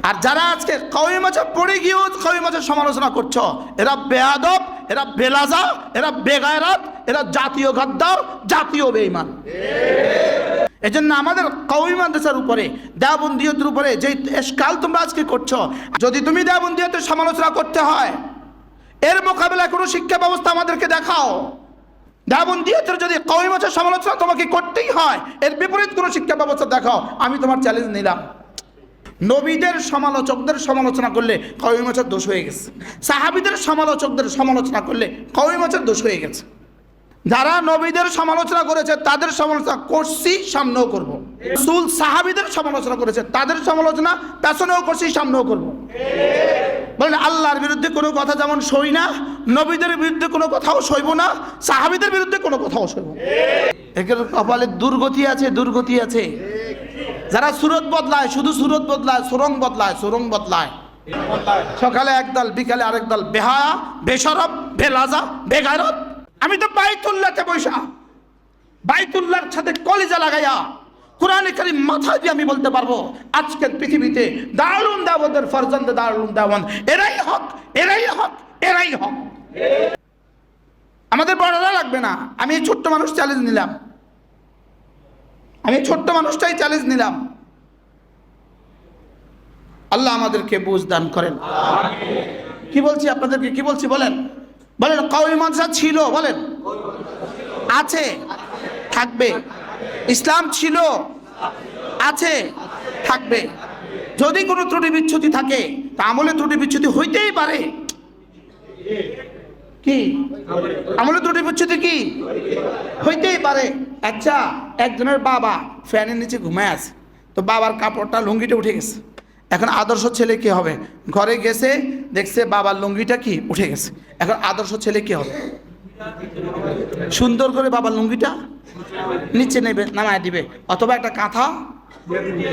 আর যারা আজকে কওমি মাযহাব পড়ে গিয়েও কওমি মাযহাব সমালোচনা করছো, এরা বেয়াদব, এরা বেলাজা, এরা বেগায়রাত, এরা জাতীয় গাদ্দার, জাতীয় বেঈমান। এজন্য আমাদের কওমি মাদ্রাসার উপরে, দেওবন্দিয়তের উপরে যে এশকাল তোমরা আজকে করছো, যদি তুমি দেওবন্দিয়তের সমালোচনা করতে হয়, এর মোকাবেলায় কোনো শিক্ষা ব্যবস্থা আমাদেরকে দেখাও। দেওবন্দিয়তের যদি কওমি মাযহাব সমালোচনা তোমাকে করতেই হয়, এর বিপরীত কোনো শিক্ষা ব্যবস্থা দেখাও, আমি তোমার চ্যালেঞ্জ নিলাম। নবীদের সমালোচকদের সমালোচনা করলে কওমি মাযহাব দোষ হয়ে গেছে, সাহাবীদের সমালোচকদের সমালোচনা করলে কওমি মাযহাব দোষ হয়ে গেছে। যারা নবীদের সমালোচনা করেছে তাদের সমালোচনা করছি, সামনেও করব। রাসূল সাহাবীদের সমালোচনা করেছে তাদের সমালোচনা পেছনেও করছি, সামনেও করব। বলেন আল্লাহর বিরুদ্ধে কোনো কথা যেমন সই না, নবীদের বিরুদ্ধে কোনো কথাও সইব না, সাহাবীদের বিরুদ্ধে কোনো কথাও সইব। এর কপালে দুর্গতি আছে, দুর্গতি আছে। যারা সুরত বদলায়, শুধু সুরত বদলায়, সুরং বদলায়, সুরং বদলায়। সকালে একদল, বিকালে আরেক দল, বেহায়া, বেশরম, বেলাজা, বেগায়রত। আমি তো বাইতুল্লাহতে বৈশা, বাইতুল্লাহর সাথে কলিজা লাগাইয়া কোরআনে কারীম মাথায় দিয়ে আমি বলতে পারবো আজকের পৃথিবীতে দারুন দাওয়াতের ফরজন্দে দারুন দাওয়াত, এরাই হক, এরাই হক, এরাই হক। আমাদের বড়রা লাগবে না। আমি এই ছোট্ট মানুষ চ্যালেঞ্জ নিলাম, আমি ছোট্ট মানুষটাই চ্যালেঞ্জ নিলাম। আল্লাহ আমাদেরকে বুঝ দান করেন। কি বলছি আপনাদেরকে, কি বলছি বলেন? বলেন কওমি মাদ্রাসা ছিল, বলেন আছে, থাকবে। ইসলাম ছিল, আছে, থাকবে। যদি কোনো ত্রুটি বিচ্যুতি থাকে তা আমলে ত্রুটি বিচ্যুতি হইতেই পারে। কি আমলে ত্রুটি বিচ্যুতি কি হইতেই পারে। আচ্ছা, একজনের বাবা ফ্যানের নিচে ঘুমায় আছে, তো বাবার কাপড়টা লুঙ্গিটা উঠে গেছে। এখন আদর্শ ছেলে কি হবে? ঘরে গেছে, দেখছে বাবার লুঙ্গিটা কি উঠে গেছে। এখন আদর্শ ছেলে কি হবে? সুন্দর করে বাবার লুঙ্গিটা নিচে নেবে, নামায় দিবে, অথবা একটা কাঁথা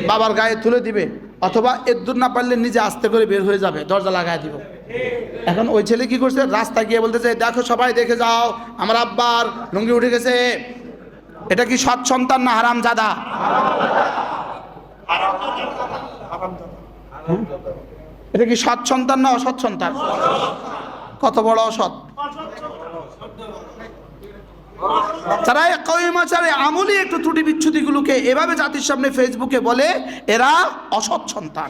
বাবার গায়ে তুলে দিবে, অথবা এদ্দুর না পারলে নিজে আস্তে করে বের হয়ে যাবে, দরজা লাগায় দিব। এখন ওই ছেলে কি করছে? রাস্তায় গিয়ে বলতেছে, দেখো সবাই দেখে যাও, আমার আব্বার লুঙ্গি উঠে গেছে। এটা কি সৎ সন্তান না হারামজাদা? এটা কি সৎ সন্তান না অসৎ সন্তান? কত বড় অসৎ! যারা কওমি মাযহাবে আমলি একটু ত্রুটি বিচ্ছুতিগুলোকে এভাবে জাতির সামনে ফেসবুকে বলে, এরা অসৎ সন্তান।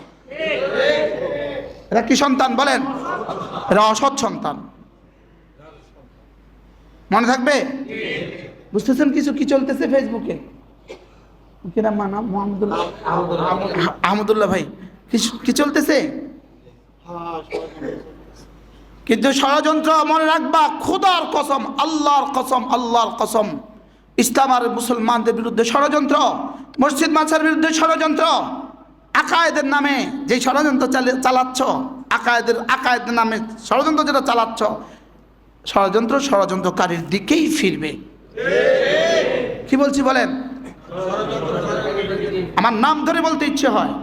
এরা কি সন্তান বলেন? এরা অসৎ সন্তান। মনে থাকবে? বুঝতেছেন কিছু কি চলতেছে ফেসবুকে? কি নাম? আহমদুল্লাহ ভাই, কি চলতেছে? কিন্তু ষড়যন্ত্র মনে রাখবা, খোদার কসম, আল্লাহর কসম, আল্লাহর কসম, ইসলাম আর মুসলমানদের বিরুদ্ধে ষড়যন্ত্র, মসজিদ মাদ্রাসার বিরুদ্ধে ষড়যন্ত্র, আকায়েদের নামে যে ষড়যন্ত্র চালাচ্ছ, আকায়েদের নামে ষড়যন্ত্র যেটা চালাচ্ছ, ষড়যন্ত্রকারীর দিকেই ফিরবে। কি বলছি বলেন? আমার নাম ধরে বলতে ইচ্ছে হয়,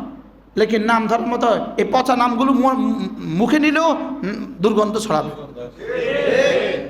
লেকিন নাম ধরার মতো এই পচা নামগুলো মুখে নিলেও দুর্গন্ধ ছড়াবে।